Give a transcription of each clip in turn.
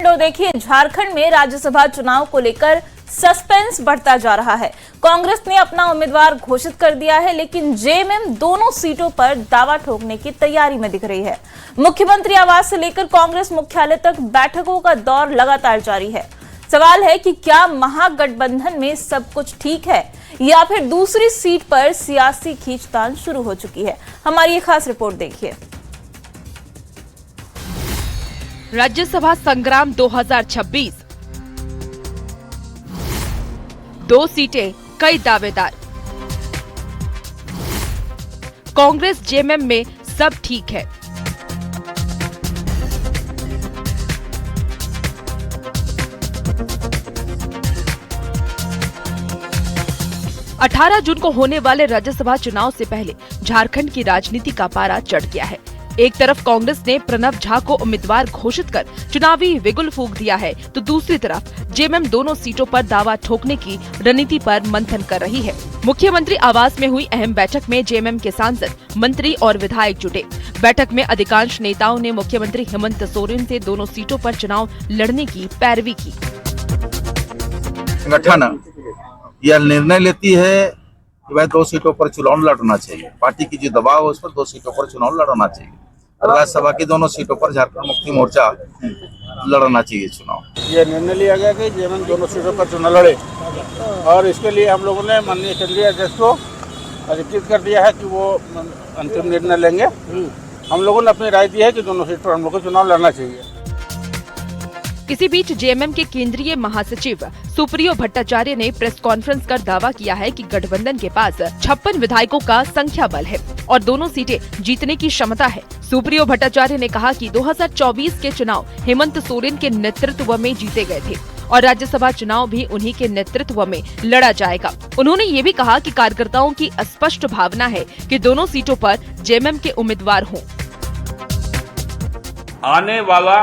तो देखिए, झारखंड में राज्यसभा चुनाव को लेकर सस्पेंस बढ़ता जा रहा है। कांग्रेस ने अपना उम्मीदवार घोषित कर दिया है, लेकिन जेएमएम दोनों सीटों पर दावा ठोकने की तैयारी में दिख रही है। मुख्यमंत्री आवास से लेकर कांग्रेस मुख्यालय तक बैठकों का दौर लगातार जारी है। सवाल है कि क्या महागठबंधन में सब कुछ ठीक है या फिर दूसरी सीट पर सियासी खींचतान शुरू हो चुकी है। हमारी ये खास रिपोर्ट देखिए। राज्यसभा संग्राम 2026, 2 सीटें, कई दावेदार। कांग्रेस जेएमएम में सब ठीक है। अठारह जून को होने वाले राज्यसभा चुनाव से पहले झारखंड की राजनीति का पारा चढ़ गया है। एक तरफ कांग्रेस ने प्रणव झा को उम्मीदवार घोषित कर चुनावी बिगुल फूंक दिया है, तो दूसरी तरफ जेएमएम दोनों सीटों पर दावा ठोकने की रणनीति पर मंथन कर रही है। मुख्यमंत्री आवास में हुई अहम बैठक में जेएमएम के सांसद, मंत्री और विधायक जुटे। बैठक में अधिकांश नेताओं ने मुख्यमंत्री हेमंत सोरेन से दोनों सीटों पर चुनाव लड़ने की पैरवी की। संगठन यह निर्णय लेती है कि वह 2 सीटों पर चुनाव लड़ना चाहिए। पार्टी की जो दबाव है उस पर 2 सीटों पर चुनाव लड़ना चाहिए और राज्यसभा की दोनों सीटों पर झारखंड मुक्ति मोर्चा लड़ना चाहिए चुनाव। ये निर्णय लिया गया कि जेएमएम दोनों सीटों पर चुनाव लड़े और इसके लिए हम लोगों ने माननीय केंद्रीय अध्यक्ष को अधिकृत कर दिया है कि वो अंतिम निर्णय लेंगे। हम लोगों ने अपनी राय दी है कि दोनों सीट पर हम लोग को चुनाव लड़ना चाहिए। इसी बीच जेएमएम के केंद्रीय महासचिव सुप्रियो भट्टाचार्य ने प्रेस कॉन्फ्रेंस कर दावा किया है कि गठबंधन के पास 56 विधायकों का संख्या बल है और दोनों सीटें जीतने की क्षमता है। सुप्रियो भट्टाचार्य ने कहा कि 2024 के चुनाव हेमंत सोरेन के नेतृत्व में जीते गए थे और राज्यसभा चुनाव भी उन्हीं के नेतृत्व में लड़ा जाएगा। उन्होंने ये भी कहा कि कार्यकर्ताओं की स्पष्ट भावना है कि दोनों सीटों पर जेएमएम के उम्मीदवार हों। आने वाला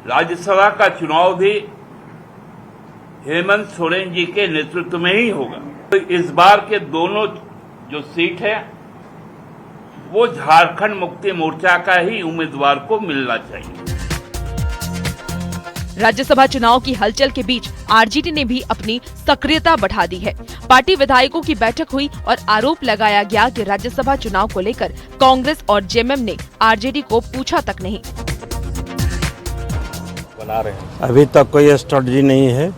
राज्यसभा का चुनाव भी हेमंत सोरेन जी के नेतृत्व में ही होगा। तो इस बार के दोनों जो सीट है वो झारखंड मुक्ति मोर्चा का ही उम्मीदवार को मिलना चाहिए। राज्यसभा चुनाव की हलचल के बीच आरजेडी ने भी अपनी सक्रियता बढ़ा दी है। पार्टी विधायकों की बैठक हुई और आरोप लगाया गया कि राज्यसभा चुनाव को लेकर कांग्रेस और जेएमएम ने आरजेडी को पूछा तक नहीं। अभी तक कोई स्ट्रेटजी नहीं है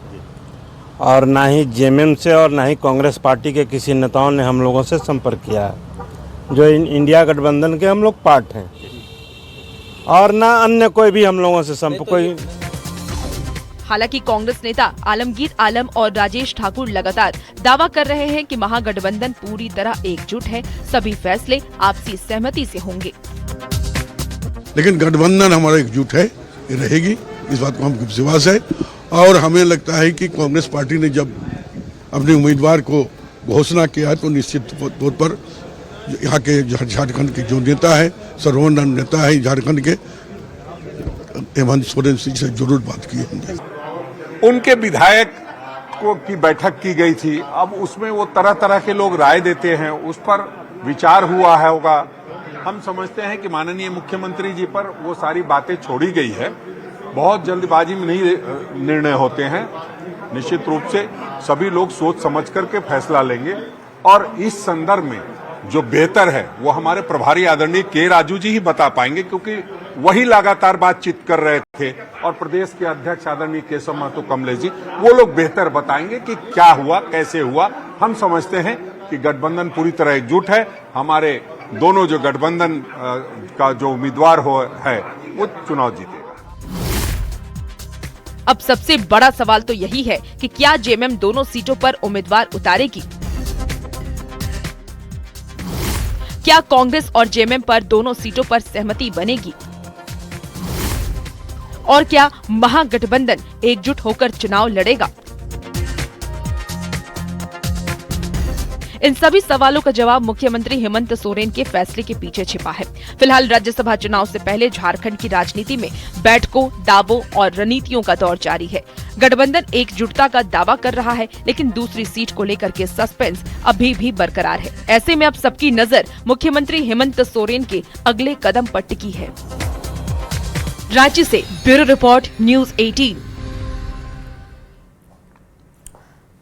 और ना ही जेएमएम से और ना ही कांग्रेस पार्टी के किसी नेताओं ने हम लोगों से संपर्क किया है। जो इंडिया गठबंधन के हम लोग पार्ट हैं और ना अन्य कोई भी हम लोगों से संपर्क कोई। हालांकि कांग्रेस नेता आलमगीर आलम और राजेश ठाकुर लगातार दावा कर रहे हैं कि महागठबंधन पूरी तरह एकजुट है, सभी फैसले आपसी सहमति से होंगे। लेकिन गठबंधन हमारा एकजुट है, ये रहेगी, इस बात को हमको विश्वास है। और हमें लगता है कि कांग्रेस पार्टी ने जब अपने उम्मीदवार को घोषणा किया तो निश्चित तौर पर यहाँ के झारखंड के जो नेता है, सर्वोन्नत नेता है झारखंड के, हेमंत सोरेन जी से जरूर बात की होंगे। उनके विधायक की बैठक की गई थी, अब उसमें वो तरह तरह के लोग राय देते हैं, उस पर विचार हुआ है होगा। हम समझते हैं कि माननीय मुख्यमंत्री जी पर वो सारी बातें छोड़ी गई है। बहुत जल्दबाजी में नहीं निर्णय होते हैं, निश्चित रूप से सभी लोग सोच समझ करके फैसला लेंगे और इस संदर्भ में जो बेहतर है वो हमारे प्रभारी आदरणीय के राजू जी ही बता पाएंगे, क्योंकि वही लगातार बातचीत कर रहे थे और प्रदेश के अध्यक्ष आदरणीय केशव महतो कमलेश जी, वो लोग बेहतर बताएंगे कि क्या हुआ, कैसे हुआ। हम समझते हैं कि गठबंधन पूरी तरह एकजुट है। हमारे दोनों जो गठबंधन का जो उम्मीदवार है वो चुनाव जीतेगा। अब सबसे बड़ा सवाल तो यही है कि क्या जेएमएम दोनों सीटों पर उम्मीदवार उतारेगी? क्या कांग्रेस और जेएमएम पर दोनों सीटों पर सहमति बनेगी? और क्या महागठबंधन एकजुट होकर चुनाव लड़ेगा? इन सभी सवालों का जवाब मुख्यमंत्री हेमंत सोरेन के फैसले के पीछे छिपा है। फिलहाल राज्यसभा चुनाव से पहले झारखंड की राजनीति में बैठकों, दावों और रणनीतियों का दौर जारी है। गठबंधन एकजुटता का दावा कर रहा है, लेकिन दूसरी सीट को लेकर के सस्पेंस अभी भी बरकरार है। ऐसे में अब सबकी नजर मुख्यमंत्री हेमंत सोरेन के अगले कदम पर टिकी है। रांची से ब्यूरो रिपोर्ट न्यूज 18।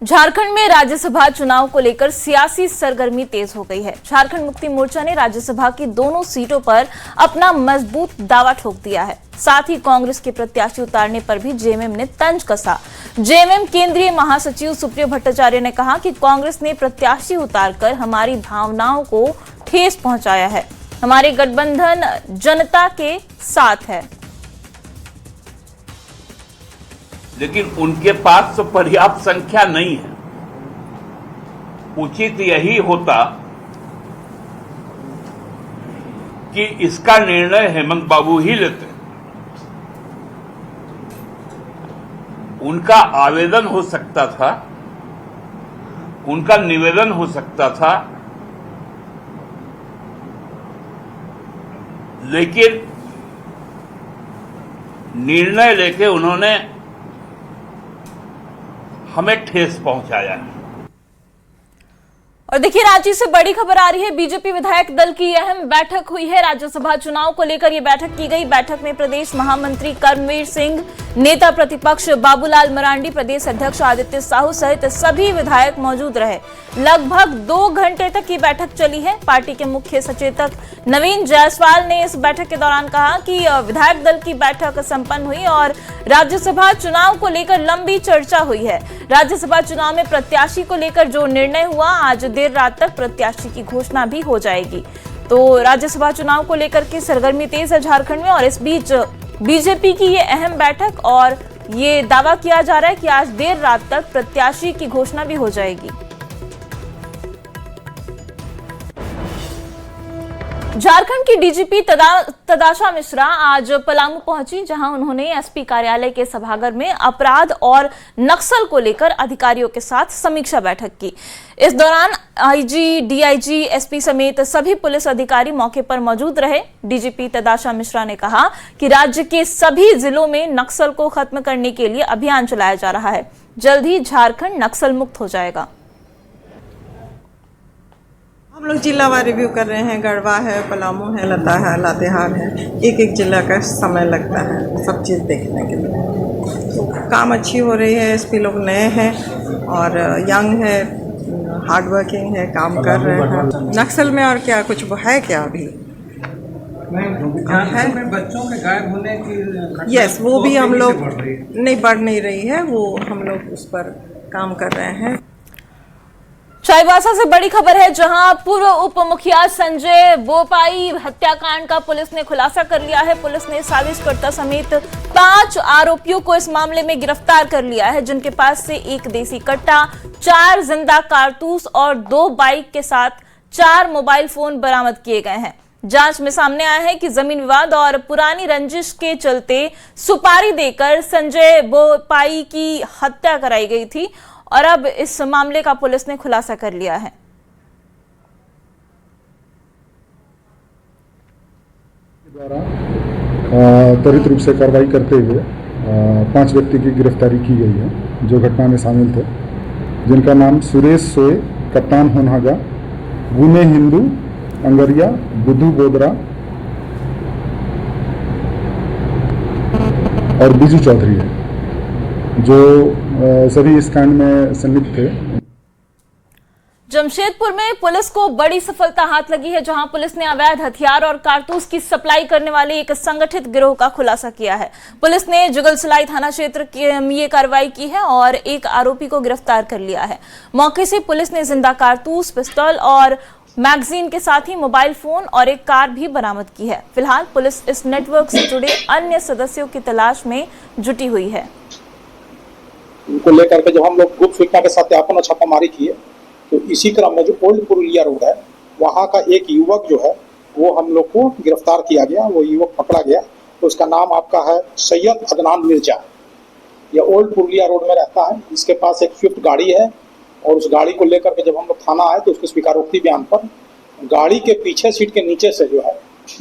झारखंड में राज्यसभा चुनाव को लेकर सियासी सरगर्मी तेज हो गई है। झारखंड मुक्ति मोर्चा ने राज्यसभा की दोनों सीटों पर अपना मजबूत दावा ठोक दिया है। साथ ही कांग्रेस के प्रत्याशी उतारने पर भी जेएमएम ने तंज कसा। जेएमएम केंद्रीय महासचिव सुप्रियो भट्टाचार्य ने कहा कि कांग्रेस ने प्रत्याशी उतारकर हमारी भावनाओं को ठेस पहुंचाया है। हमारे गठबंधन जनता के साथ है, लेकिन उनके पास तो पर्याप्त संख्या नहीं है। उचित यही होता कि इसका निर्णय हेमंत बाबू ही लेते। उनका आवेदन हो सकता था, उनका निवेदन हो सकता था, लेकिन निर्णय लेके उन्होंने हमें ठेस पहुंचाया है। और देखिए, रांची से बड़ी खबर आ रही है। बीजेपी विधायक दल की अहम बैठक हुई है। राज्यसभा चुनाव को लेकर यह बैठक की गई। बैठक में प्रदेश महामंत्री कर्मवीर सिंह, नेता प्रतिपक्ष बाबूलाल मरांडी, प्रदेश अध्यक्ष आदित्य साहू सहित सभी विधायक मौजूद रहे। लगभग 2 घंटे तक ये बैठक चली है। पार्टी के मुख्य सचेतक नवीन जायसवाल ने इस बैठक के दौरान कहा कि विधायक दल की बैठक संपन्न हुई और राज्यसभा चुनाव को लेकर लंबी चर्चा हुई है। राज्यसभा चुनाव में प्रत्याशी को लेकर जो निर्णय हुआ, आज देर रात तक प्रत्याशी की घोषणा भी हो जाएगी। तो राज्यसभा चुनाव को लेकर के सरगर्मी तेज है झारखंड में, और इस बीच बीजेपी की ये अहम बैठक और ये दावा किया जा रहा है कि आज देर रात तक प्रत्याशी की घोषणा भी हो जाएगी। झारखंड की डीजीपी तदाशा मिश्रा आज पलामू पहुंची, जहां उन्होंने एसपी कार्यालय के सभागार में अपराध और नक्सल को लेकर अधिकारियों के साथ समीक्षा बैठक की। इस दौरान आईजी, डीआईजी, एसपी समेत सभी पुलिस अधिकारी मौके पर मौजूद रहे। डीजीपी तदाशा मिश्रा ने कहा कि राज्य के सभी जिलों में नक्सल को खत्म करने के लिए अभियान चलाया जा रहा है। जल्द ही झारखंड नक्सल मुक्त हो जाएगा। हम लोग जिलावार रिव्यू कर रहे हैं। गढ़वा है, पलामू है, लता है, लातेहार है। एक एक जिला का समय लगता है सब चीज़ देखने के लिए। तो काम अच्छी हो रही है। एसपी लोग नए हैं और यंग है, हार्ड वर्किंग है, काम कर रहे हैं। नक्सल में और क्या कुछ है क्या अभी? है बच्चों के गायब होने की यस, वो भी हम लोग नहीं बढ़ नहीं रही है, वो हम लोग उस पर काम कर रहे हैं। चाईबासा से बड़ी खबर है, जहां पूर्व उप मुखिया संजय बोपाई हत्याकांड का पुलिस ने खुलासा कर लिया है। पुलिस ने साजिशकर्ता समेत 5 आरोपियों को इस मामले में गिरफ्तार कर लिया है, जिनके पास से 1 देसी कट्टा, 4 जिंदा कारतूस और 2 बाइक के साथ 4 मोबाइल फोन बरामद किए गए हैं। जांच में सामने आया है कि जमीन विवाद और पुरानी रंजिश के चलते सुपारी देकर संजय बोपाई की हत्या कराई गई थी, और अब इस मामले का पुलिस ने खुलासा कर लिया है। द्वारा त्वरित रूप से कार्रवाई करते हुए 5 व्यक्ति की गिरफ्तारी की गई है, जो घटना में शामिल थे, जिनका नाम सुरेश सोए, कप्तान होनहागा, गुने हिंदू, अंगरिया, बुद्धू बोदरा और बिजू चौधरी है, जो सभी इस कांड में संलिप्त थे। जमशेदपुर में पुलिस को बड़ी सफलता हाथ लगी है, जहां पुलिस ने अवैध हथियार और कारतूस की सप्लाई करने वाले एक संगठित गिरोह का खुलासा किया है। पुलिस ने जुगलसलाई थाना क्षेत्र में ये कार्रवाई की है और एक आरोपी को गिरफ्तार कर लिया है। मौके से पुलिस ने जिंदा कारतूस, पिस्तौल और मैगजीन के साथ ही मोबाइल फोन और एक कार भी बरामद की है। फिलहाल पुलिस इस नेटवर्क से जुड़े अन्य सदस्यों की तलाश में जुटी हुई है। उनको लेकर के जब हम लोग गुप्त सूचना के सत्यापन और छापामारी किए, तो इसी क्रम में जो ओल्ड पुरुलिया रोड है, वहाँ का एक युवक जो है वो हम लोग को गिरफ्तार किया गया। वो युवक पकड़ा गया, तो उसका नाम आपका है सैयद अदनान मिर्जा। यह ओल्ड पुरुलिया रोड में रहता है। इसके पास एक स्विफ्ट गाड़ी है, और उस गाड़ी को लेकर के जब हम लोग थाना आए तो उसके स्वीकारोक्ति बयान पर गाड़ी के पीछे सीट के नीचे से जो है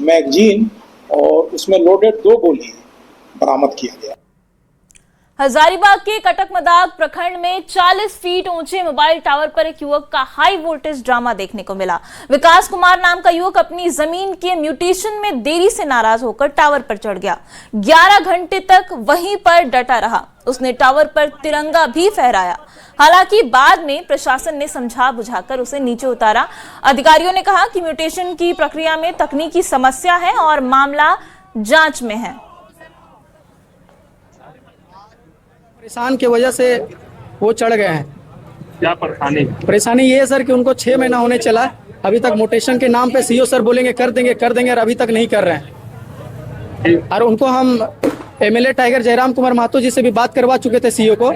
मैगजीन और उसमें लोडेड 2 गोली बरामद किया गया। हजारीबाग के कटकमदाग प्रखंड में 40 फीट ऊंचे मोबाइल टावर पर एक युवक का हाई वोल्टेज ड्रामा देखने को मिला। विकास कुमार नाम का युवक अपनी जमीन के म्यूटेशन में देरी से नाराज होकर टावर पर चढ़ गया। 11 घंटे तक वहीं पर डटा रहा। उसने टावर पर तिरंगा भी फहराया। हालांकि बाद में प्रशासन ने समझा बुझाकर उसे नीचे उतारा। अधिकारियों ने कहा कि म्यूटेशन की प्रक्रिया में तकनीकी समस्या है और मामला जांच में है। परेशान की वजह से वो चढ़ गए हैं। क्या परेशानी ये है सर कि उनको 6 महीना होने चला, अभी तक म्यूटेशन के नाम पे सीओ सर बोलेंगे कर देंगे और अभी तक नहीं कर रहे हैं। और उनको हम एमएलए टाइगर जयराम कुमार महतो जी से भी बात करवा चुके थे सीओ को,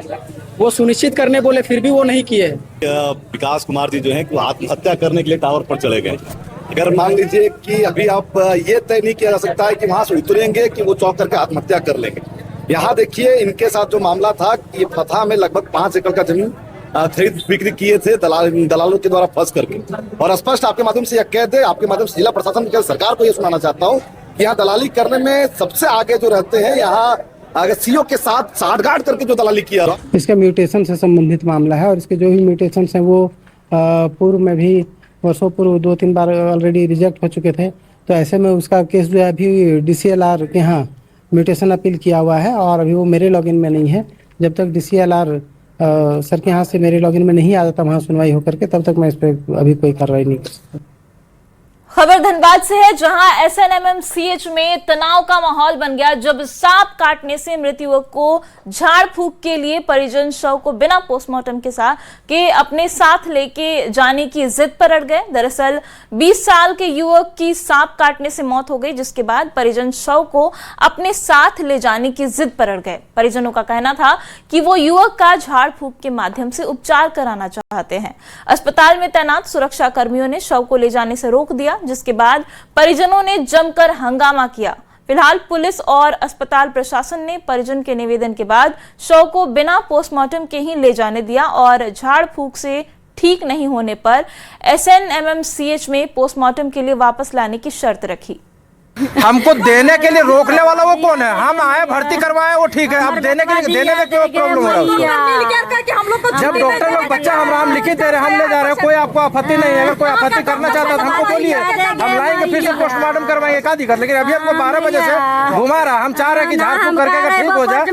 वो सुनिश्चित करने बोले, फिर भी वो नहीं किए। विकास कुमार जी जो है आत्महत्या करने के लिए टावर पर चले गए। अगर मान लीजिए कि अभी आप ये तय नहीं किया जा सकता है कि वहां से उतरेंगे कि वो चौक करके आत्महत्या कर लेंगे। यहाँ देखिए इनके साथ जो मामला था कि फतह में लगभग 5 एकड़ का जमीन खरीद बिक्री किए थे दलालों के द्वारा फंस करके। और स्पष्ट आपके माध्यम से यह कह दे, आपके माध्यम से जिला प्रशासन के सरकार को यह सुनाना चाहता हूँ कि यहाँ दलाली करने में सबसे आगे जो रहते हैं, यहाँ आगे सीओ के साथ साठगांठ करके जो दलाली किया। इसका म्यूटेशन से संबंधित मामला है और इसके जो भी म्यूटेशन है वो पूर्व में भी वर्षों पूर्व 2-3 बार ऑलरेडी रिजेक्ट हो चुके थे। तो ऐसे में उसका केस जो है अभी DCLR के यहाँ म्यूटेशन अपील किया हुआ है और अभी वो मेरे लॉगिन में नहीं है। जब तक DCLR सर के यहाँ से मेरे लॉगिन में नहीं आ जाता वहाँ सुनवाई होकर के, तब तक मैं इस पर अभी कोई कार्रवाई नहीं कर सकता। खबर धनबाद से है, जहां SNMMCH में तनाव का माहौल बन गया जब सांप काटने से मृत युवक को झाड़ फूंक के लिए परिजन शव को बिना पोस्टमार्टम के अपने साथ लेके जाने की जिद पर अड़ गए। दरअसल 20 साल के युवक की सांप काटने से मौत हो गई, जिसके बाद परिजन शव को अपने साथ ले जाने की जिद पर अड़ गए। परिजनों का कहना था कि वो युवक का झाड़ फूंक के माध्यम से उपचार कराना चाहते हैं। अस्पताल में तैनात सुरक्षा कर्मियों ने शव को ले जाने से रोक दिया, जिसके बाद परिजनों ने जमकर हंगामा किया। फिलहाल पुलिस और अस्पताल प्रशासन ने परिजन के निवेदन के बाद शव को बिना पोस्टमार्टम के ही ले जाने दिया और झाड़ फूंक से ठीक नहीं होने पर SNMMCH में पोस्टमार्टम के लिए वापस लाने की शर्त रखी। हमको देने के लिए रोकने वाला वो कौन है? हम आए भर्ती करवाए वो ठीक है, अब देने के लिए देने में क्यों प्रॉब्लम हो रहा है? जब डॉक्टर लोग बच्चा हम लिखित दे रहे, हम ले जा रहे हैं, कोई आपको आपत्ति नहीं है। अगर कोई आपत्ति करना चाहता है तो हमको बोलिए, हम लाएंगे फिर से पोस्टमार्टम करवाएंगे, क्या दिक्कत। लेकिन अभी हमको 12 बजे से घुमा रहा, हम चाह रहे हैं कि झाड़ फूंक करके अगर ठीक हो जाए।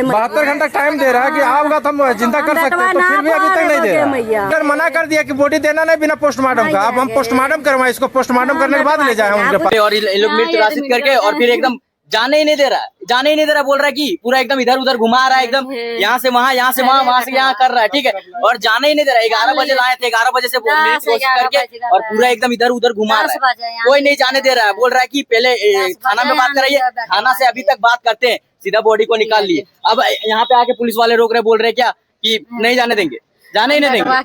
72 घंटा टाइम दे रहा है कि आओगा तो हम जिंदा कर सकते हैं, तो फिर भी अभी तक नहीं दे रहा। अगर मना कर दिया कि बॉडी देना नहीं बिना पोस्टमार्टम का, अब हम पोस्टमार्टम करवाएं, इसको पोस्टमार्टम करने के बाद ले जाए उनके पास। मिर्च राशिद करके और फिर एकदम जाने ही नहीं दे रहा, बोल रहा है कि पूरा एकदम इधर उधर घुमा रहा है, एकदम यहाँ से वहाँ वहाँ से यहाँ कर रहा है, ठीक है। और जाने ही नहीं दे रहा। 11 बजे लाए थे, 11 बजे से बोलने की कोशिश करके और पूरा एकदम इधर उधर घुमा रहा है, कोई नहीं जाने दे रहा है। बोल रहा है कि पहले थाना में बात कराइए, थाना से अभी तक बात करते हैं, सीधा बॉडी को निकाल लिए। अब यहाँ पे आके पुलिस वाले रोक रहे, बोल रहे क्या कि नहीं जाने देंगे, जाने ही नहीं देंगे।